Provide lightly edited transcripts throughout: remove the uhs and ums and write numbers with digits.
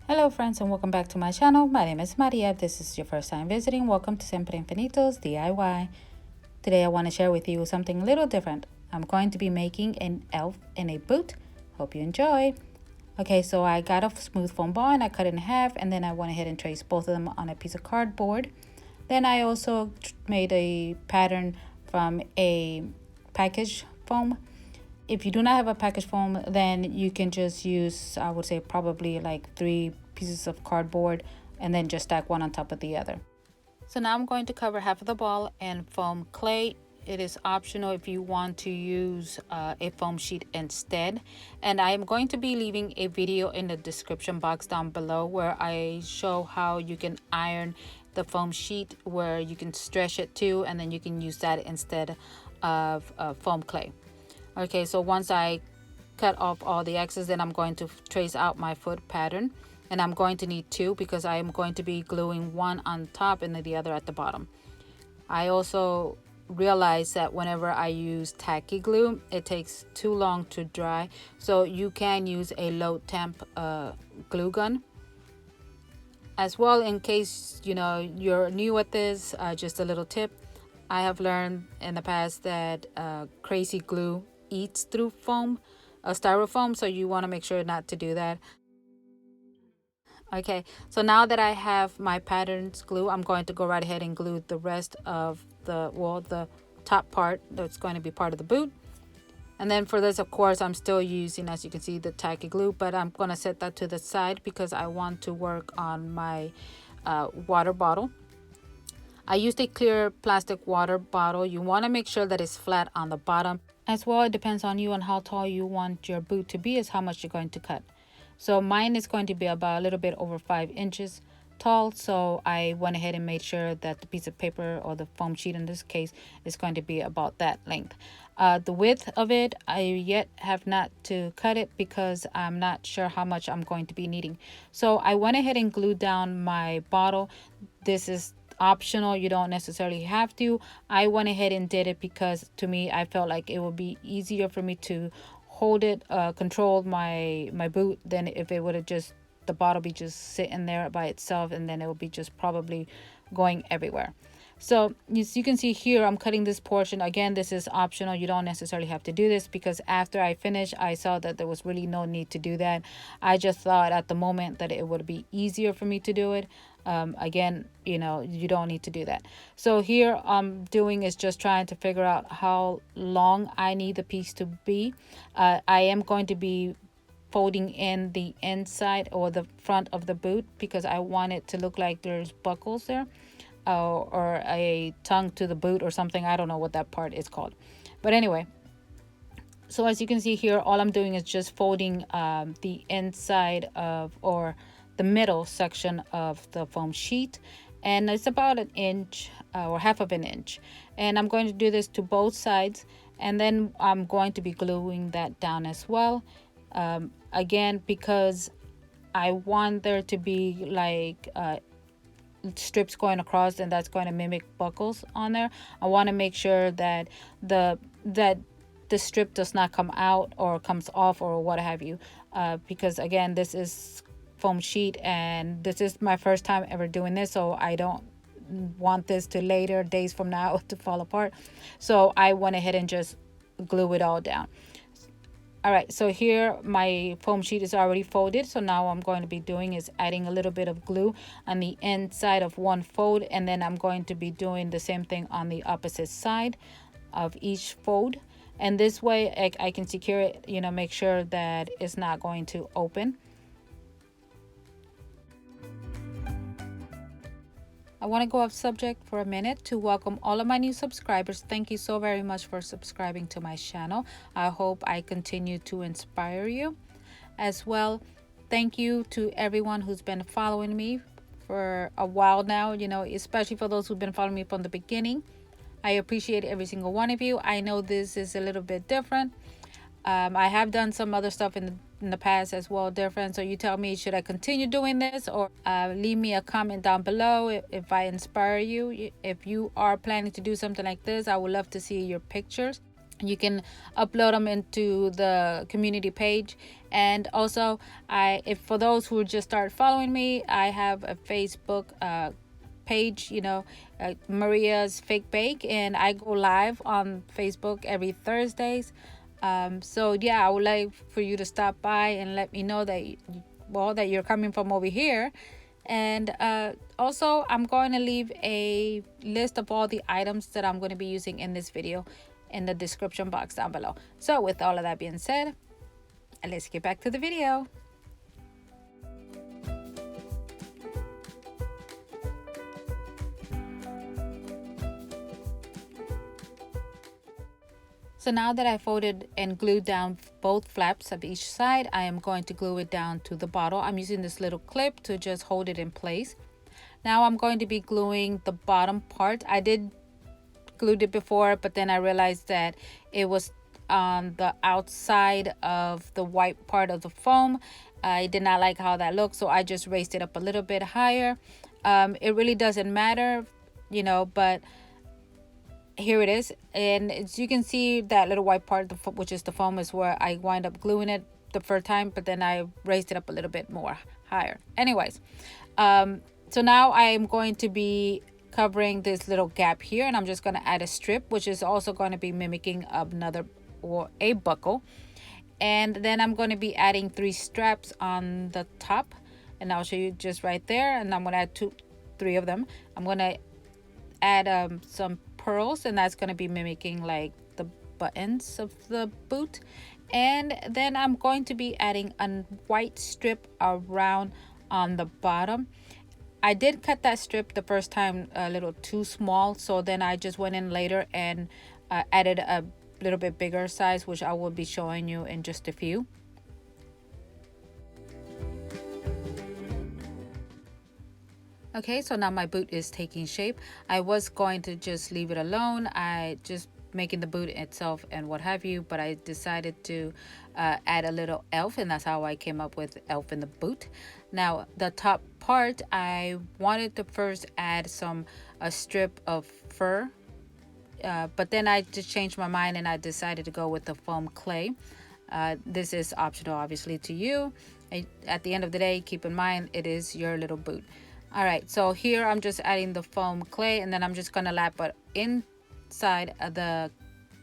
Hello friends and welcome back to my channel. My name is Maria. If this is your first time visiting, welcome to Siempre Infinitos DIY. Today I want to share with you something a little different. I'm going to be making an elf in a boot. Hope you enjoy. Okay, so I got a smooth foam ball and I cut it in half, and then I went ahead and traced both of them on a piece of cardboard. Then I also made a pattern from a package foam. If you do not have a package foam, then you can just use, I would say, probably like 3 pieces of cardboard and then just stack one on top of the other. So now I'm going to cover half of the ball in foam clay. It is optional if you want to use a foam sheet instead. And I am going to be leaving a video in the description box down below where I show how you can iron the foam sheet, where you can stretch it too, and then you can use that instead of foam clay. Okay, so once I cut off all the excess, then I'm going to trace out my foot pattern, and I'm going to need 2 because I am going to be gluing one on top and the other at the bottom. I also realized that whenever I use tacky glue, it takes too long to dry, so you can use a low temp glue gun as well. In case you're new at this, just a little tip. I have learned in the past that crazy glue eats through foam, styrofoam, so you want to make sure not to do that. Okay, so now that I have my patterns glue, I'm going to go right ahead and glue the rest of the top part that's going to be part of the boot. And then for this, of course, I'm still using, as you can see, the tacky glue, but I'm going to set that to the side because I want to work on my water bottle. I used a clear plastic water bottle. You want to make sure that it's flat on the bottom. As well, it depends on you and how tall you want your boot to be is how much you're going to cut. So mine is going to be about a little bit over 5 inches tall. So I went ahead and made sure that the piece of paper, or the foam sheet in this case, is going to be about that length. The width of it, I yet have not to cut it because I'm not sure how much I'm going to be needing. So I went ahead and glued down my bottle. This is optional, you don't necessarily have to. I went ahead and did it because to me I felt like it would be easier for me to hold it, control my boot, than if it would have just, the bottle be just sitting there by itself, and then it would be just probably going everywhere. So as you can see here, I'm cutting this portion. Again, this is optional. You don't necessarily have to do this because after I finished, I saw that there was really no need to do that. I just thought at the moment that it would be easier for me to do it. Again, you don't need to do that. So here I'm doing is just trying to figure out how long I need the piece to be. I am going to be folding in the inside or the front of the boot because I want it to look like there's buckles there. Or a tongue to the boot or something. I don't know what that part is called, but anyway, so as you can see here, all I'm doing is just folding the inside of, or the middle section of the foam sheet, and it's about 1 inch or half of an inch, and I'm going to do this to both sides, and then I'm going to be gluing that down as well. Again, because I want there to be like strips going across, and that's going to mimic buckles on there. I want to make sure that the strip does not come out or comes off or what have you, because again, this is foam sheet and this is my first time ever doing this, so I don't want this to later days from now to fall apart. So I went ahead and just glue it all down. All right, so here my foam sheet is already folded, so now what I'm going to be doing is adding a little bit of glue on the inside of one fold, and then I'm going to be doing the same thing on the opposite side of each fold, and this way I can secure it, make sure that it's not going to open. I want to go off subject for a minute to welcome all of my new subscribers. Thank you so very much for subscribing to my channel. I hope I continue to inspire you. As well, thank you to everyone who's been following me for a while now, especially for those who've been following me from the beginning. I appreciate every single one of you. I know this is a little bit different. I have done some other stuff in the past as well, different, so you tell me, should I continue doing this, or leave me a comment down below if I inspire you. If you are planning to do something like this, I would love to see your pictures. You can upload them into the community page. And also, if for those who just start following me, I have a Facebook page, Maria's Fake Bake, and I go live on Facebook every Thursdays. So yeah, I would like for you to stop by and let me know that that you're coming from over here. And also, I'm going to leave a list of all the items that I'm going to be using in this video in the description box down below. So with all of that being said, let's get back to the video. So now that I folded and glued down both flaps of each side, I am going to glue it down to the bottle. I'm using this little clip to just hold it in place. Now I'm going to be gluing the bottom part. I did glued it before, but then I realized that it was on the outside of the white part of the foam. I did not like how that looked, so I just raised it up a little bit higher. It really doesn't matter, but here it is. And as you can see, that little white part, which is the foam, is where I wind up gluing it the first time, but then I raised it up a little bit more higher. Anyways, so now I am going to be covering this little gap here, and I'm just going to add a strip, which is also going to be mimicking another or a buckle. And then I'm going to be adding 3 straps on the top, and I'll show you just right there. And I'm going to add 3 of them. I'm going to add some pearls, and that's going to be mimicking like the buttons of the boot. And then I'm going to be adding a white strip around on the bottom. I did cut that strip the first time a little too small, so then I just went in later and added a little bit bigger size, which I will be showing you in just a few. Okay, so now my boot is taking shape. I was going to just leave it alone, I just making the boot itself and what have you, but I decided to add a little elf, and that's how I came up with elf in the boot. Now the top part, I wanted to first add a strip of fur, but then I just changed my mind and I decided to go with the foam clay. This is optional, obviously, to you. At the end of the day, keep in mind it is your little boot. All right, so here I'm just adding the foam clay, and then I'm just gonna lap it inside of the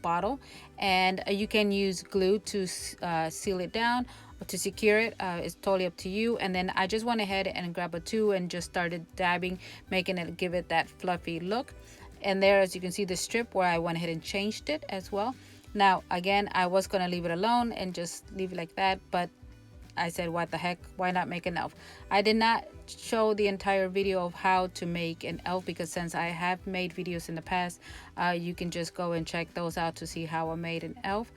bottle, and you can use glue to seal it down or to secure it. It's totally up to you. And then I just went ahead and grabbed a tool and just started dabbing, making it give it that fluffy look. And there, as you can see, the strip where I went ahead and changed it as well. Now again, I was gonna leave it alone and just leave it like that, but I said, what the heck, why not make an elf? I did not show the entire video of how to make an elf, because since I have made videos in the past, you can just go and check those out to see how I made an elf,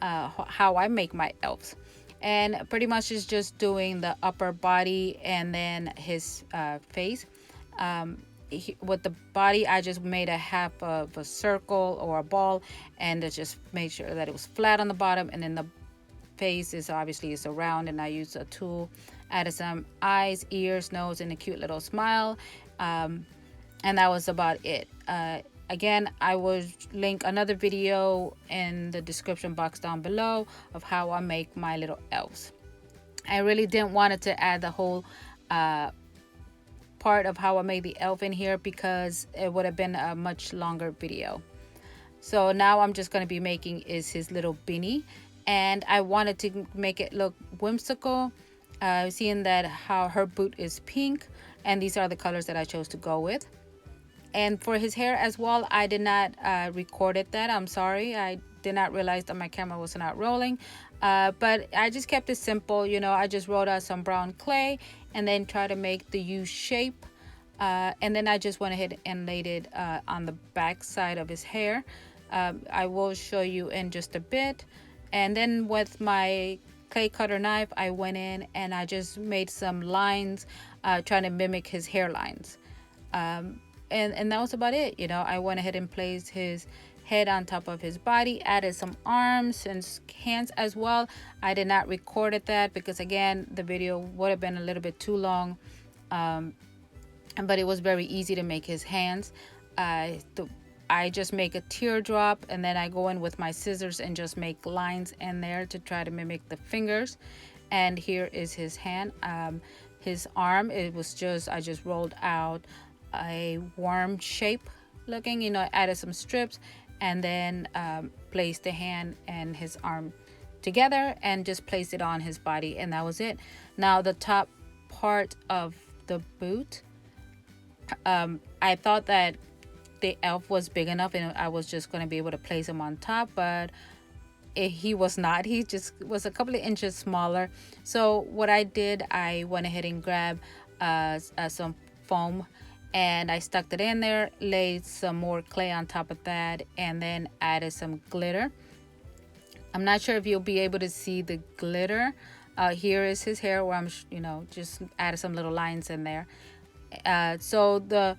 how I make my elves. And pretty much is just doing the upper body and then his face. With the body, I just made a half of a circle or a ball, and I just made sure that it was flat on the bottom, and then the face is obviously a round, and I used a tool, added some eyes, ears, nose, and a cute little smile, and that was about it. Again, I will link another video in the description box down below of how I make my little elves. I really didn't want to add the whole part of how I made the elf in here, because it would have been a much longer video. So now I'm just going to be making is his little beanie, and I wanted to make it look whimsical, seeing that how her boot is pink, and these are the colors that I chose to go with. And for his hair as well, I did not record that. I'm sorry, I did not realize that my camera was not rolling, but I just kept it simple. I just rolled out some brown clay and then try to make the U shape, and then I just went ahead and laid it on the back side of his hair. I will show you in just a bit. And then with my clay cutter knife, I went in and I just made some lines, trying to mimic his hairlines. And that was about it. I went ahead and placed his head on top of his body, added some arms and hands as well. I did not record that because, again, the video would have been a little bit too long, but it was very easy to make his hands. I just make a teardrop, and then I go in with my scissors and just make lines in there to try to mimic the fingers. And here is his hand. His arm, it was just, I just rolled out a worm shape looking, you know, added some strips, and then placed the hand and his arm together and just placed it on his body, and that was it. Now the top part of the boot, I thought that the elf was big enough and I was just going to be able to place him on top, but he was not. He just was a couple of inches smaller. So what I did, I went ahead and grabbed some foam, and I stuck it in there, laid some more clay on top of that, and then added some glitter. I'm not sure if you'll be able to see the glitter. Here is his hair where I'm, you know, just added some little lines in there. So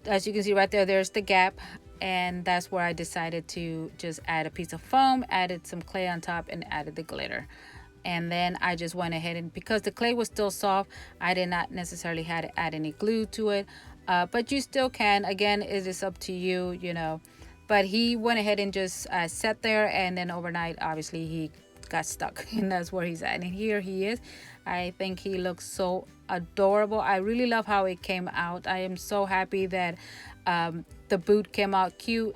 as you can see right there, there's the gap, and that's where I decided to just add a piece of foam, added some clay on top, and added the glitter. And then I just went ahead, and because the clay was still soft, I did not necessarily have to add any glue to it, but you still can. Again, it is up to you, you know. But he went ahead and just sat there, and then overnight obviously he got stuck and that's where he's at, and here he is. I think he looks so adorable. I really love how it came out. I am so happy that the boot came out cute.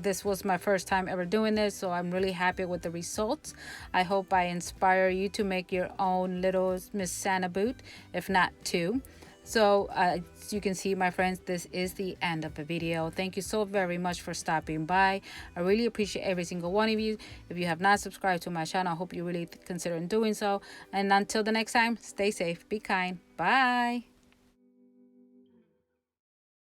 This was my first time ever doing this, so I'm really happy with the results. I hope I inspire you to make your own little Miss Santa boot, if not two. So as you can see, my friends, this is the end of the video. Thank you so very much for stopping by. I really appreciate every single one of you. If you have not subscribed to my channel, I hope you really consider doing so. And until the next time, stay safe, be kind, bye.